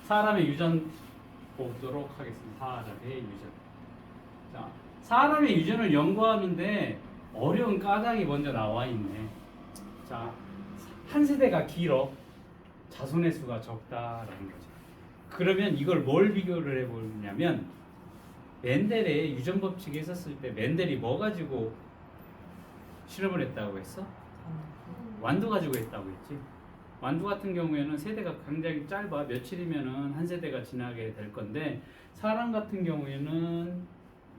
사람의 유전 보도록 하겠습니다. 사람의 유전. 자, 사람의 유전을 연구하는데 어려운 까닭이 먼저 나와 있네. 자, 한 세대가 길어. 자손의 수가 적다라는 거죠. 그러면 이걸 뭘 비교를 해보냐면 멘델의 유전 법칙이 있었을 때 멘델이 뭐 가지고 실험을 했다고 했어? 완두 가지고 했다고 했지. 완두 같은 경우에는 세대가 굉장히 짧아. 며칠이면은 한 세대가 지나게 될 건데 사람 같은 경우에는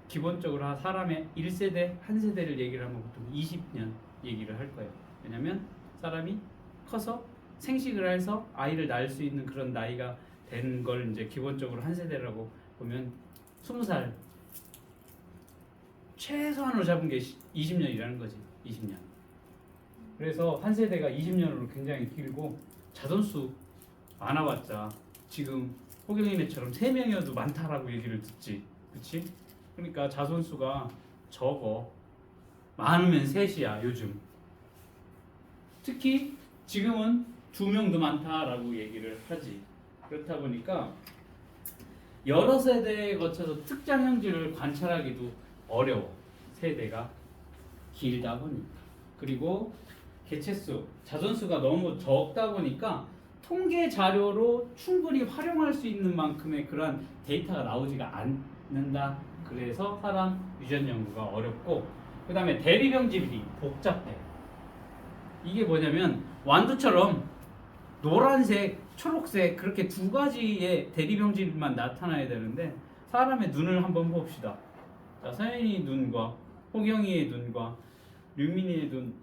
기본적으로 사람의 1세대, 한 세대를 얘기를 하면 보통 20년 얘기를 할 거예요. 왜냐면 사람이 커서 생식을 해서 아이를 낳을 수 있는 그런 나이가 된 걸 이제 기본적으로 한 세대라고 보면 20살 최소한으로 잡은 게 20년이라는 거지. 20년. 그래서 한 세대가 20년으로 굉장히 길고 자손수 많아봤자 지금 호경이네처럼 3명이어도 많다라고 얘기를 듣지. 그치? 그러니까 자손수가 적어. 많으면 셋이야 요즘. 특히 지금은 2명도 많다라고 얘기를 하지. 그렇다 보니까 여러 세대에 거쳐서 특정 형질을 관찰하기도 어려워. 세대가 길다 보니까. 그리고 개체수, 자손수가 너무 적다 보니까 통계 자료로 충분히 활용할 수 있는 만큼의 그런 데이터가 나오지가 않는다. 그래서 사람 유전 연구가 어렵고, 그 다음에 대리병질이 복잡해. 이게 뭐냐면 완두처럼 노란색, 초록색 그렇게 두 가지의 대리병질만 나타나야 되는데 사람의 눈을 한번 봅시다. 자, 서연이 눈과 호경이의 눈과 류민이의 눈,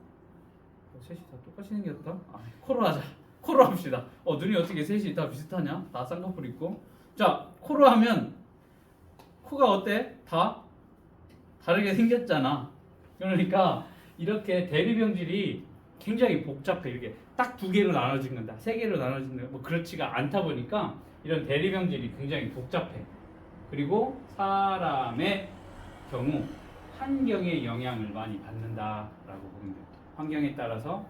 셋이 다 똑같이 생겼다? 코로 하자. 코로 합시다. 눈이 어떻게 셋이 다 비슷하냐? 다 쌍꺼풀 있고. 자, 코로 하면 코가 어때? 다 다르게 생겼잖아. 그러니까 이렇게 대리병질이 굉장히 복잡해. 이렇게 딱 2개로 나눠진 건다. 3개로 나눠진 건 뭐 그렇지가 않다 보니까 이런 대리병질이 굉장히 복잡해. 그리고 사람의 경우 환경의 영향을 많이 받는다라고 보면 돼요. 환경에 따라서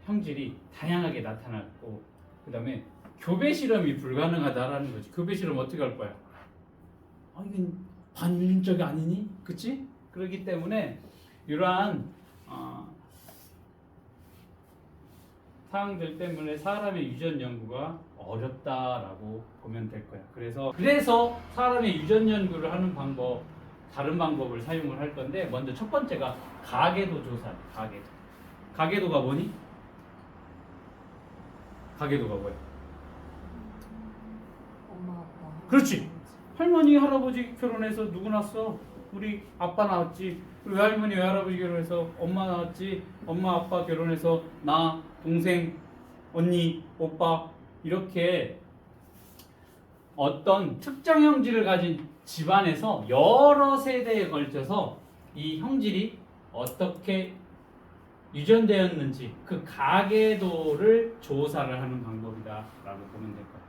형질이 다양하게 나타났고, 그 다음에 교배 실험이 불가능하다라는 거지. 교배 실험 어떻게 할 거야? 이건 반윤리적이 아니니? 그치? 그렇기 때문에 이러한 사항들 때문에 사람의 유전 연구가 어렵다라고 보면 될 거야. 그래서 사람의 유전 연구를 하는 방법, 다른 방법을 사용을 할 건데, 먼저 첫 번째가 가계도 조사. 가계도가 뭐니? 가계도가 뭐야? 엄마 아빠. 그렇지. 할머니 할아버지 결혼해서 누구 낳았어? 우리 아빠 낳았지. 외할머니 외할아버지 결혼해서 엄마 낳았지. 엄마 아빠 결혼해서 나, 동생, 언니, 오빠, 이렇게 어떤 특정 형질을 가진 집안에서 여러 세대에 걸쳐서 이 형질이 어떻게 유전되었는지 그 가계도를 조사를 하는 방법이다라고 보면 될 거야.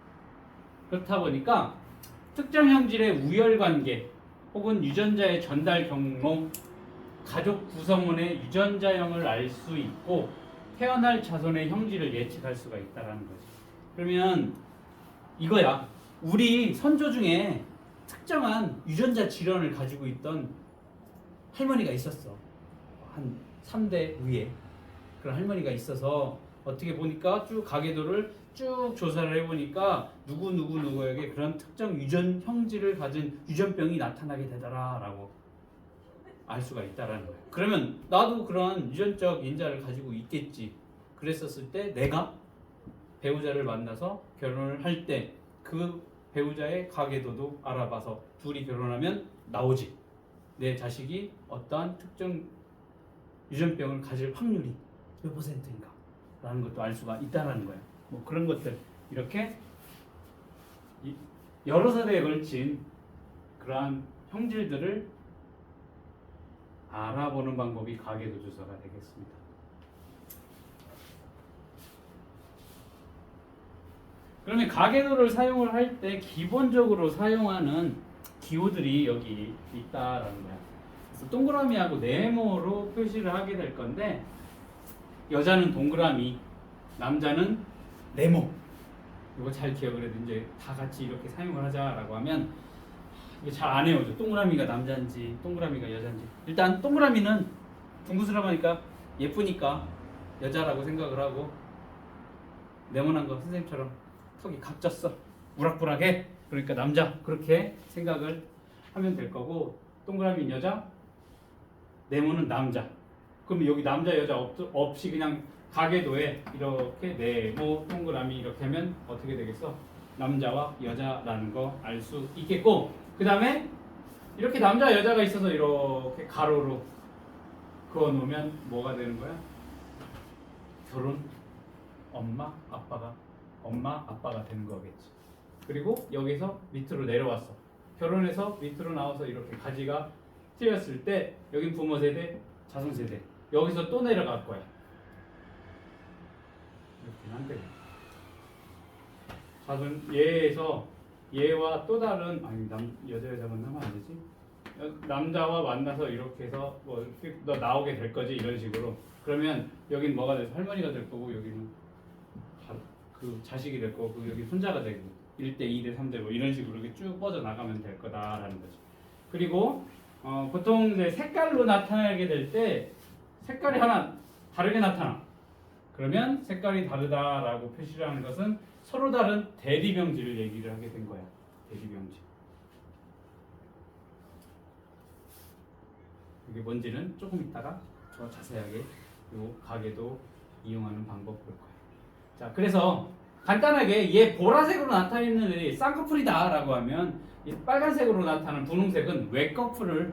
그렇다 보니까 특정 형질의 우열관계 혹은 유전자의 전달 경로, 가족 구성원의 유전자형을 알 수 있고 태어날 자손의 형질을 예측할 수가 있다는 거지. 그러면 이거야. 우리 선조 중에 특정한 유전자 질환을 가지고 있던 할머니가 있었어. 한 3대 위에 그런 할머니가 있어서 어떻게 보니까 쭉 가계도를 쭉 조사를 해보니까 누구에게 그런 특정 유전 형질을 가진 유전병이 나타나게 되더라라고 알 수가 있다라는 거예요. 그러면 나도 그런 유전적 인자를 가지고 있겠지. 그랬었을 때 내가 배우자를 만나서 결혼을 할 때 그 배우자의 가계도도 알아봐서 둘이 결혼하면 나오지. 내 자식이 어떠한 특정 유전병을 가질 확률이 몇 %인가 라는 것도 알 수가 있다라는 거예요. 뭐 그런 것들 이렇게 여러 세대에 걸친 그러한 형질들을 알아보는 방법이 가계도 조사가 되겠습니다. 그러면 가계도를 사용을 할 때 기본적으로 사용하는 기호들이 여기 있다라는 거야. 그래서 동그라미하고 네모로 표시를 하게 될 건데, 여자는 동그라미, 남자는 네모. 이거 잘 기억을 해도 이제 다 같이 이렇게 사용을 하자라고 하면 이게 잘 안 외워져. 동그라미가 남자인지 동그라미가 여자인지. 일단 동그라미는 둥그스름하니까 예쁘니까 여자라고 생각을 하고, 네모난 거 선생님처럼 턱이 각졌어, 우락부락해, 그러니까 남자, 그렇게 생각을 하면 될 거고, 동그라미는 여자, 네모는 남자. 그럼 여기 남자 여자 없이 그냥 가계도에 이렇게 네모 동그라미 이렇게 하면 어떻게 되겠어? 남자와 여자라는 거 알 수 있겠고, 그 다음에 이렇게 남자 여자가 있어서 이렇게 가로로 그어 놓으면 뭐가 되는 거야? 결혼 엄마 아빠가 되는 거겠지. 그리고 여기서 밑으로 내려왔어. 결혼해서 밑으로 나와서 이렇게 가지가 트였을 때 여긴 부모 세대, 자손 세대. 여기서 또 내려갈 거야. 이렇게 한대. 자손 얘에서 얘와 또 다른, 아니 여자 만나면 안 되지. 남자와 만나서 이렇게 해서 뭐 너 나오게 될 거지, 이런 식으로. 그러면 여긴 뭐가 돼서 할머니가 될 거고, 여기는 그 자식이 될 거고, 여기 손자가 되고, 1대 2대 3대 뭐 이런 식으로 이렇게 쭉 뻗어 나가면 될 거다라는 거죠. 그리고 보통 이제 색깔로 나타나게 될 때 색깔이 하나 다르게 나타나. 그러면 색깔이 다르다라고 표시를 하는 것은 서로 다른 대리명지를 얘기를 하게 된 거야. 대리명지. 이게 뭔지는 조금 이따가 더 자세하게 요 가게도 이용하는 방법 볼 거예요. 자, 그래서 간단하게 얘 보라색으로 나타내는 애들이 쌍꺼풀이다라고 하면, 이 빨간색으로 나타나는 분홍색은 외꺼풀이라고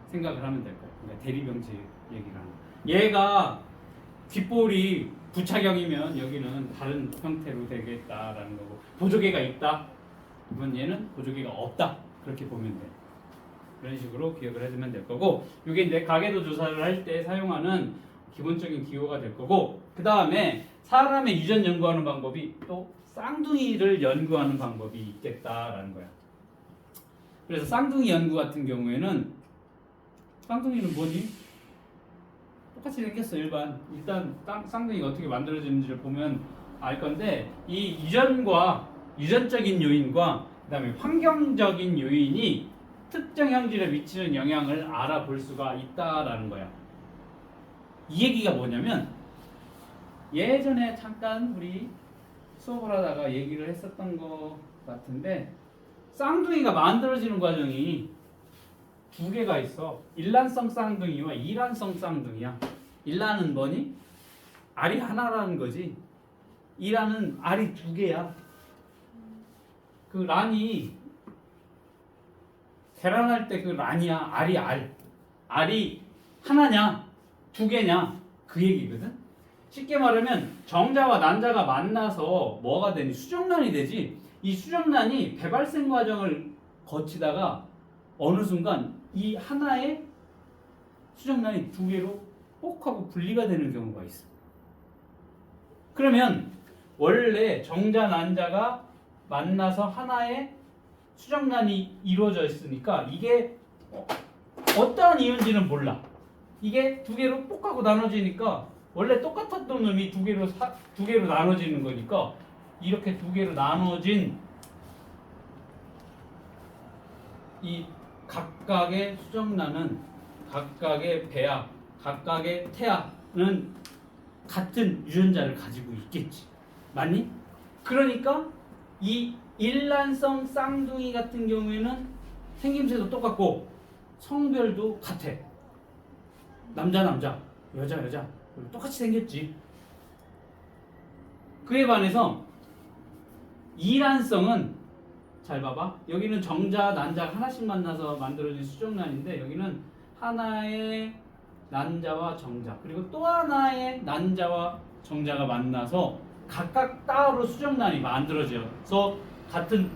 생각을 하면 될 거예요. 그러니까 대리명지 얘기를 하는 거예요. 얘가 뒷볼이 부착형이면 여기는 다른 형태로 되겠다라는 거고, 보조개가 있다. 이번 얘는 보조개가 없다. 그렇게 보면 돼. 그런 식으로 기억을 해두면 될 거고, 이게 이제 가계도 조사를 할 때 사용하는 기본적인 기호가 될 거고, 그 다음에 사람의 유전 연구하는 방법이 또 쌍둥이를 연구하는 방법이 있겠다라는 거야. 그래서 쌍둥이 연구 같은 경우에는, 쌍둥이는 뭐니? 똑같이 생겼어. 일단 쌍둥이가 어떻게 만들어지는지를 보면 알 건데, 이 유전적인 요인과 그 다음에 환경적인 요인이 특정 형질에 미치는 영향을 알아볼 수가 있다라는 거야. 이 얘기가 뭐냐면, 예전에 잠깐 우리 수업을 하다가 얘기를 했었던 것 같은데, 쌍둥이가 만들어지는 과정이 두 개가 있어. 일란성 쌍둥이와 이란성 쌍둥이야. 일란은 뭐니? 알이 하나라는 거지. 이란은 알이 두 개야. 그 란이 계란할 때 그 란이야. 알이 하나냐 두 개냐, 그 얘기거든. 쉽게 말하면 정자와 난자가 만나서 뭐가 되니? 수정란이 되지. 이 수정란이 배발생 과정을 거치다가 어느 순간 이 하나의 수정란이 두 개로 뽁 하고 분리가 되는 경우가 있어. 그러면 원래 정자 난자가 만나서 하나의 수정란이 이루어져 있으니까 이게 어떠한 이유인지는 몰라. 이게 두 개로 뽁 하고 나눠지니까, 원래 똑같았던 놈이 두 개로 나눠지는 거니까, 이렇게 두 개로 나눠진 이 각각의 수정란은, 각각의 배아, 각각의 태아는 같은 유전자를 가지고 있겠지. 맞니? 그러니까 이 일란성 쌍둥이 같은 경우에는 생김새도 똑같고 성별도 같아. 남자 여자 똑같이 생겼지. 그에 반해서 이란성은, 잘 봐봐, 여기는 정자 난자 하나씩 만나서 만들어진 수정란인데, 여기는 하나의 난자와 정자, 그리고 또 하나의 난자와 정자가 만나서 각각 따로 수정란이 만들어져서 같은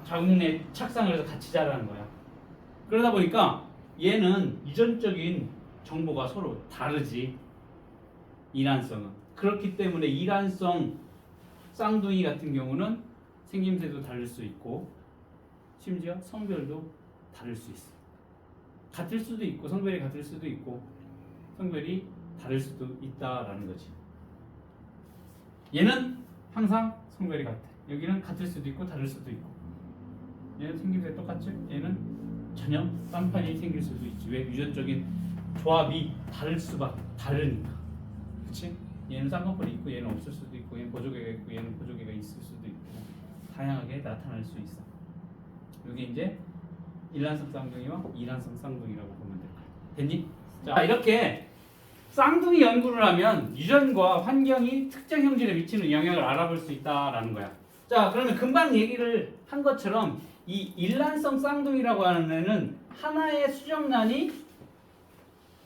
자궁 내 착상을 해서 같이 자라는 거야. 그러다 보니까 얘는 유전적인 정보가 서로 다르지. 이란성은. 그렇기 때문에 이란성 쌍둥이 같은 경우는 생김새도 다를 수 있고, 심지어 성별도 다를 수 있어. 같을 수도 있고 성별이 같을 수도 있고 성별이 다를 수도 있다라는 거지. 얘는 항상 성별이 같아. 여기는 같을 수도 있고 다를 수도 있고. 얘는 생김새 똑같지? 얘는 전혀 딴판이 생길 수도 있지. 왜? 유전적인 조합이 다르니까. 그렇지? 얘는 쌍꺼풀이 있고 얘는 없을 수도 있고 얘는 보조개가 있고 얘는 보조개가 있을 수도 있고 다양하게 나타날 수 있어. 여기 이제 일란성 쌍둥이와 이란성 쌍둥이라고 보면 될 거야. 됐니? 자, 이렇게 쌍둥이 연구를 하면 유전과 환경이 특정 형질에 미치는 영향을 알아볼 수 있다라는 거야. 자, 그러면 금방 얘기를 한 것처럼 이 일란성 쌍둥이라고 하는 애는 하나의 수정란이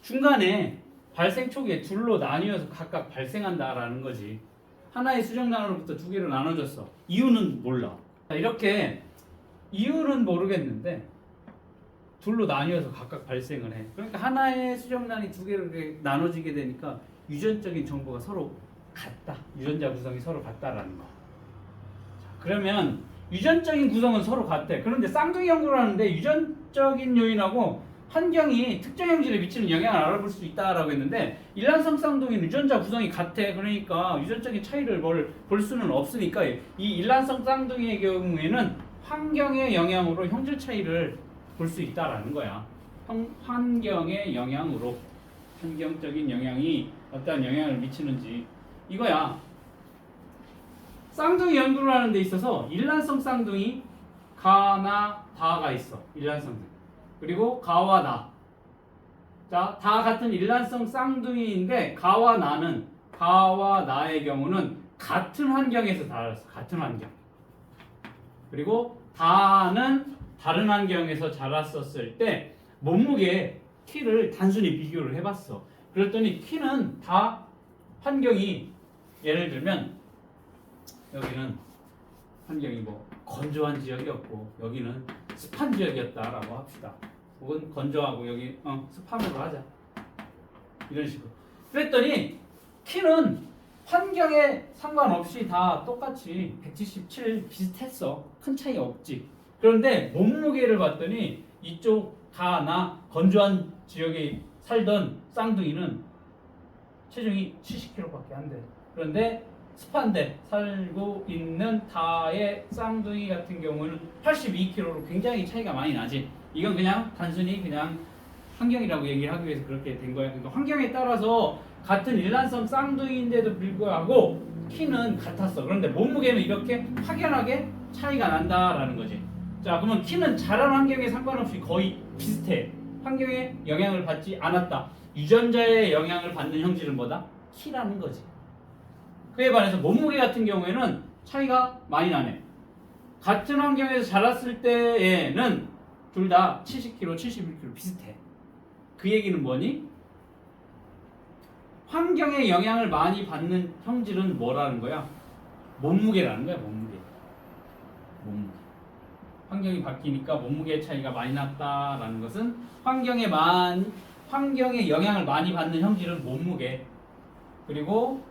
중간에 발생 초기에 둘로 나뉘어서 각각 발생한다라는 거지. 하나의 수정란으로부터 두 개로 나눠졌어. 이유는 몰라. 자, 이렇게 이유는 모르겠는데 둘로 나뉘어서 각각 발생을 해. 그러니까 하나의 수정란이 두 개로 이렇게 나눠지게 되니까 유전적인 정보가 서로 같다. 유전자 구성이 서로 같다라는 거. 자, 그러면 유전적인 구성은 서로 같대. 그런데 쌍둥이 연구를 하는데 유전적인 요인하고 환경이 특정 형질에 미치는 영향을 알아볼 수 있다라고 했는데 일란성 쌍둥이는 유전자 구성이 같아. 그러니까 유전적인 차이를 볼 수는 없으니까 이 일란성 쌍둥이의 경우에는 환경의 영향으로 형질 차이를 볼 수 있다라는 거야. 환경의 영향으로 환경적인 영향이 어떠한 영향을 미치는지 이거야. 쌍둥이 연구를 하는 데 있어서 일란성 쌍둥이 가나 다가 있어. 일란성 그리고 가와 나. 자, 다 같은 일란성 쌍둥이인데 가와 나의 경우는 같은 환경에서 자랐어. 같은 환경. 그리고 다는 다른 환경에서 자랐었을 때 몸무게 키를 단순히 비교를 해봤어. 그랬더니 키는 다 환경이 예를 들면 여기는 환경이 뭐 건조한 지역이었고 여기는 습한 지역이었다라고 합시다. 혹은 건조하고 여기 습함으로 하자. 이런 식으로. 그랬더니 키는 환경에 상관없이 다 똑같이 177 비슷했어. 큰 차이 없지. 그런데 몸무게를 봤더니 이쪽 가나 건조한 지역에 살던 쌍둥이는 체중이 70kg밖에 안 돼. 그런데 습한데 살고 있는 다의 쌍둥이 같은 경우는 82kg로 굉장히 차이가 많이 나지. 이건 그냥 단순히 그냥 환경이라고 얘기하기 위해서 그렇게 된 거야. 그러니까 환경에 따라서 같은 일란성 쌍둥이인데도 불구하고 키는 같았어. 그런데 몸무게는 이렇게 확연하게 차이가 난다라는 거지. 자, 그러면 키는 자란 환경에 상관없이 거의 비슷해. 환경에 영향을 받지 않았다. 유전자의 영향을 받는 형질은 뭐다? 키라는 거지. 그에 반해서 몸무게 같은 경우에는 차이가 많이 나네. 같은 환경에서 자랐을 때에는 둘 다 70kg, 71kg 비슷해. 그 얘기는 뭐니? 환경에 영향을 많이 받는 형질은 뭐라는 거야? 몸무게라는 거야, 몸무게. 환경이 바뀌니까 몸무게 차이가 많이 났다라는 것은 환경에 영향을 많이 받는 형질은 몸무게, 그리고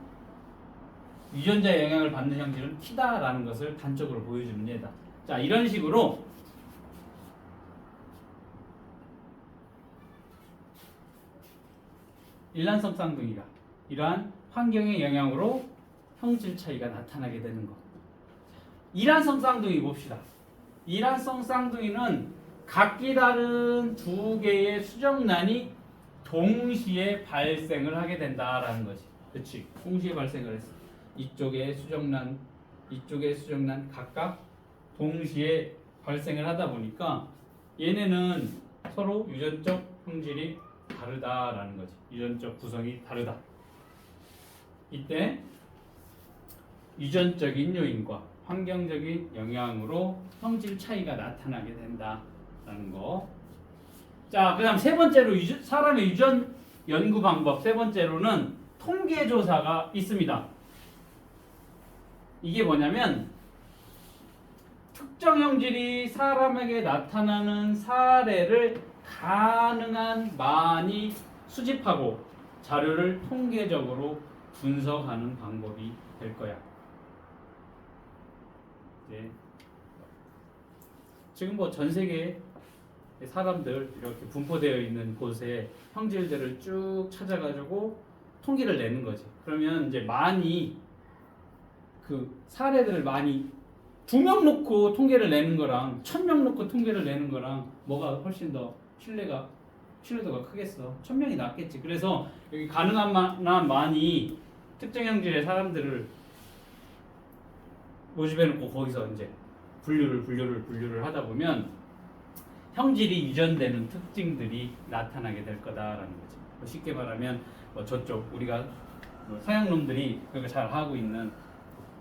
유전자의 영향을 받는 형질은 키다라는 것을 단적으로 보여주는 예다. 자, 이런 식으로 일란성 쌍둥이가 이러한 환경의 영향으로 형질 차이가 나타나게 되는 것. 이란성 쌍둥이 봅시다. 이란성 쌍둥이는 각기 다른 두 개의 수정란이 동시에 발생을 하게 된다라는 거지. 그렇지? 동시에 발생을 했어. 이쪽에 수정란, 이쪽에 수정란 각각 동시에 발생을 하다 보니까 얘네는 서로 유전적 형질이 다르다라는 거지. 유전적 구성이 다르다. 이때 유전적인 요인과 환경적인 영향으로 형질 차이가 나타나게 된다라는 거. 자, 그다음 세 번째로 사람의 유전 연구 방법 세 번째로는 통계 조사가 있습니다. 이게 뭐냐면 특정 형질이 사람에게 나타나는 사례를 가능한 많이 수집하고 자료를 통계적으로 분석하는 방법이 될 거야. 네. 지금 뭐 전 세계 사람들 이렇게 분포되어 있는 곳에 형질들을 쭉 찾아가지고 통계를 내는 거지. 그러면 이제 많이 그 사례들을 많이 2명 놓고 통계를 내는 거랑 1000명 놓고 통계를 내는 거랑 뭐가 훨씬 더 신뢰도가 크겠어. 1000명이 낫겠지. 그래서 여기 가능한 만한 많이 특정 형질의 사람들을 모집해놓고 거기서 이제 분류를 하다 보면 형질이 유전되는 특징들이 나타나게 될 거다라는 거지. 쉽게 말하면 뭐 저쪽 우리가 뭐 서양 놈들이 그거 잘 하고 있는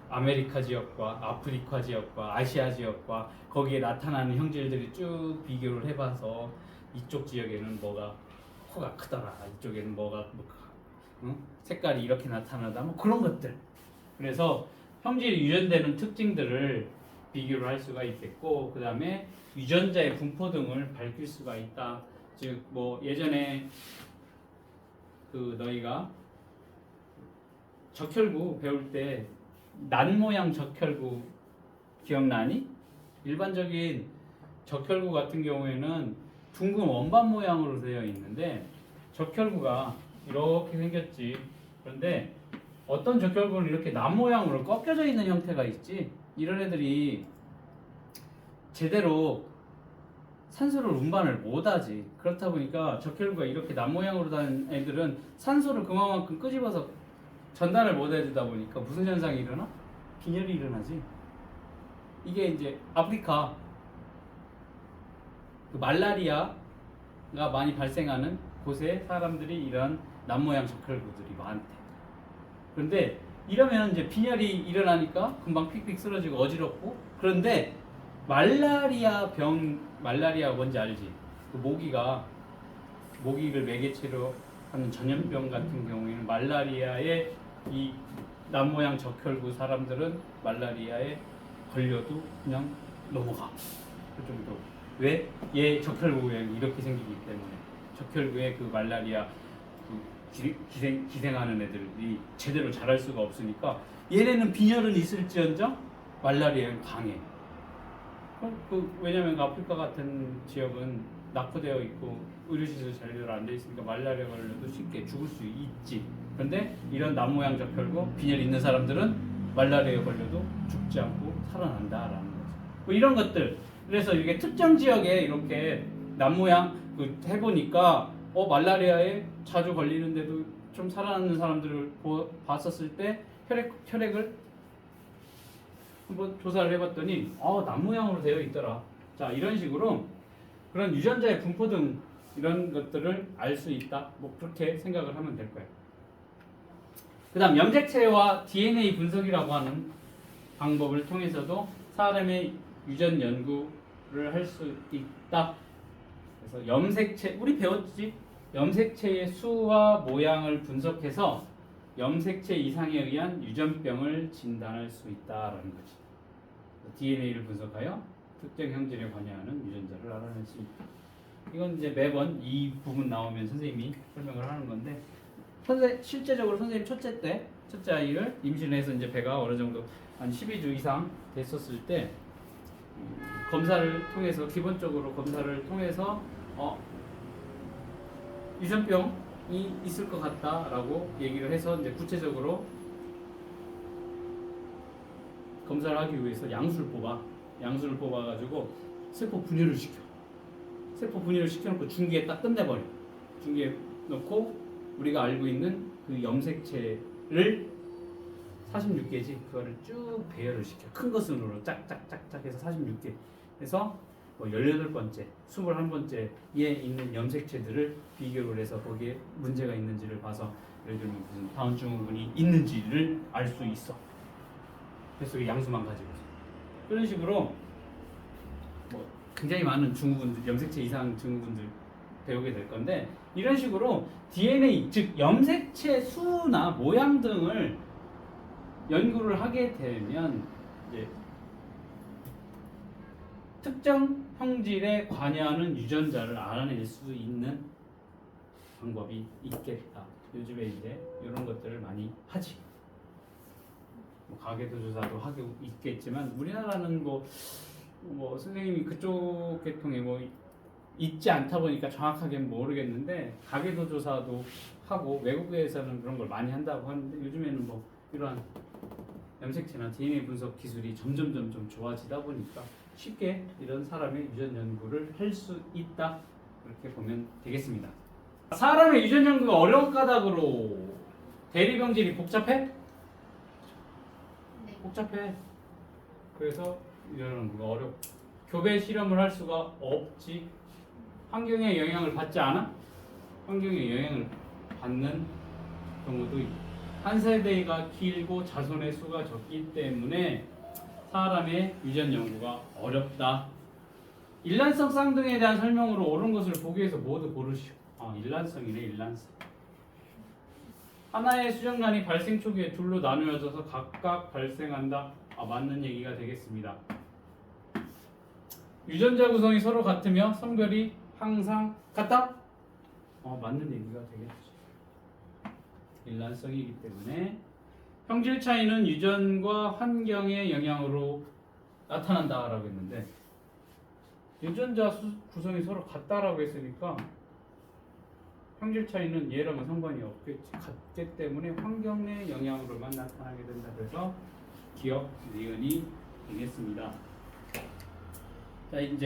아메리카 지역과 아프리카 지역과 아시아 지역과 거기에 나타나는 형질들이 쭉 비교를 해봐서 이쪽 지역에는 뭐가 코가 크더라, 이쪽에는 뭐가 색깔이 이렇게 나타나다, 뭐 그런 것들. 그래서 형질이 유전되는 특징들을 비교를 할 수가 있겠고, 그 다음에 유전자의 분포 등을 밝힐 수가 있다. 즉 뭐 예전에 그 너희가 적혈구 배울 때 난 모양 적혈구 기억나니? 일반적인 적혈구 같은 경우에는 둥근 원반 모양으로 되어 있는데 적혈구가 이렇게 생겼지. 그런데 어떤 적혈구는 이렇게 난 모양으로 꺾여져 있는 형태가 있지. 이런 애들이 제대로 산소를 운반을 못하지. 그렇다 보니까 적혈구가 이렇게 난 모양으로 된 애들은 산소를 그만큼 끄집어서 전달을 못 해주다 보니까 무슨 현상이 일어나? 빈혈이 일어나지. 이게 이제 아프리카 그 말라리아가 많이 발생하는 곳에 사람들이 이런 난 모양 적혈구들이 많대. 그런데 이러면 이제 빈혈이 일어나니까 금방 픽픽 쓰러지고 어지럽고. 그런데 말라리아가 뭔지 알지? 그 모기를 매개체로 하는 전염병 같은 경우에는 말라리아의 이 난 모양 적혈구 사람들은 말라리아에 걸려도 그냥 넘어가. 그 정도. 왜? 얘 적혈구에 이렇게 생기기 때문에 적혈구에 그 말라리아 기생하는 애들이 제대로 자랄 수가 없으니까 얘네는 빈혈은 있을지언정 말라리아는 강해. 왜냐면 아프리카 같은 지역은 낙후되어 있고 의료시설 제대로 안 돼 있으니까 말라리아 걸려도 쉽게 죽을 수 있지. 그런데 이런 난 모양 적혈구 빈혈 있는 사람들은 말라리아에 걸려도 죽지 않고 살아난다라는 거죠. 뭐 이런 것들. 그래서 이게 특정 지역에 이렇게 난 모양 해보니까 말라리아에 자주 걸리는데도 좀 살아남는 사람들을 봤었을 때 혈액을 한번 조사를 해봤더니 난 모양으로 되어 있더라. 자, 이런 식으로 그런 유전자의 분포 등 이런 것들을 알 수 있다. 뭐 그렇게 생각을 하면 될 거예요. 그 다음 염색체와 DNA 분석이라고 하는 방법을 통해서도 사람의 유전 연구를 할 수 있다. 그래서 염색체, 우리 배웠지? 염색체의 수와 모양을 분석해서 염색체 이상에 의한 유전병을 진단할 수 있다라는 거지. DNA를 분석하여 특정 형질에 관여하는 유전자를 알아낼 수 있다. 이건 이제 매번 이 부분 나오면 선생님이 설명을 하는 건데, 실제적으로 선생님 첫째 아이를 임신해서 이제 배가 어느 정도 한 12주 이상 됐었을 때 검사를 통해서 기본적으로 검사를 통해서 유전병이 있을 것 같다라고 얘기를 해서 이제 구체적으로 검사를 하기 위해서 양수를 뽑아가지고 세포 분열을 시켜놓고 중기에 딱 끝내버려. 중기에 넣고 우리가 알고 있는 그 염색체를 46개지 그거를 쭉 배열을 시켜. 큰 것으로 짝짝짝짝 해서 46개 해서 뭐 18번째, 21번째에 있는 염색체들을 비교를 해서 거기에 문제가 있는지를 봐서 예를 들면 무슨 다운 증후군이 있는지를 알 수 있어. 뱃속에 양수만 가지고서. 그런 식으로 뭐 굉장히 많은 증후군들, 염색체 이상 증후군들 배우게 될 건데, 이런 식으로 DNA, 즉 염색체 수나 모양 등을 연구를 하게 되면 이제 특정 형질에 관여하는 유전자를 알아낼 수 있는 방법이 있겠다. 요즘에 이제 이런 것들을 많이 하지. 뭐 가계도 조사도 하고 있겠지만 우리나라는 뭐 선생님이 그쪽 계통에 뭐 있지 않다 보니까 정확하게는 모르겠는데 가계도 조사도 하고 외국에서는 그런 걸 많이 한다고 하는데 요즘에는 뭐 이러한 염색체나 DNA 분석 기술이 점점 좋아지다 보니까 쉽게 이런 사람의 유전 연구를 할 수 있다 이렇게 보면 되겠습니다. 사람의 유전 연구가 어려운 까닭으로 대리병질이 복잡해? 네. 복잡해. 그래서 유전 연구가 어렵고 교배 실험을 할 수가 없지. 환경의 영향을 받지 않아? 환경의 영향을 받는 경우도 있고 한 세대가 길고 자손의 수가 적기 때문에 사람의 유전 연구가 어렵다. 일란성 쌍둥이에 대한 설명으로 옳은 것을 보기 위해서 모두 고르시오. 일란성이네. 일란성. 하나의 수정란이 발생 초기에 둘로 나누어져서 각각 발생한다. 맞는 얘기가 되겠습니다. 유전자 구성이 서로 같으며 성별이 항상 같다? 맞는 얘기가 되겠지. 일란성이기 때문에 형질 차이는 유전과 환경의 영향으로 나타난다라고 했는데 유전자 구성이 서로 같다라고 했으니까 형질 차이는 얘랑은 상관이 없겠지. 같기 때문에 환경의 영향으로만 나타나게 된다. 그래서 기억, 니은이 되겠습니다. 자 이제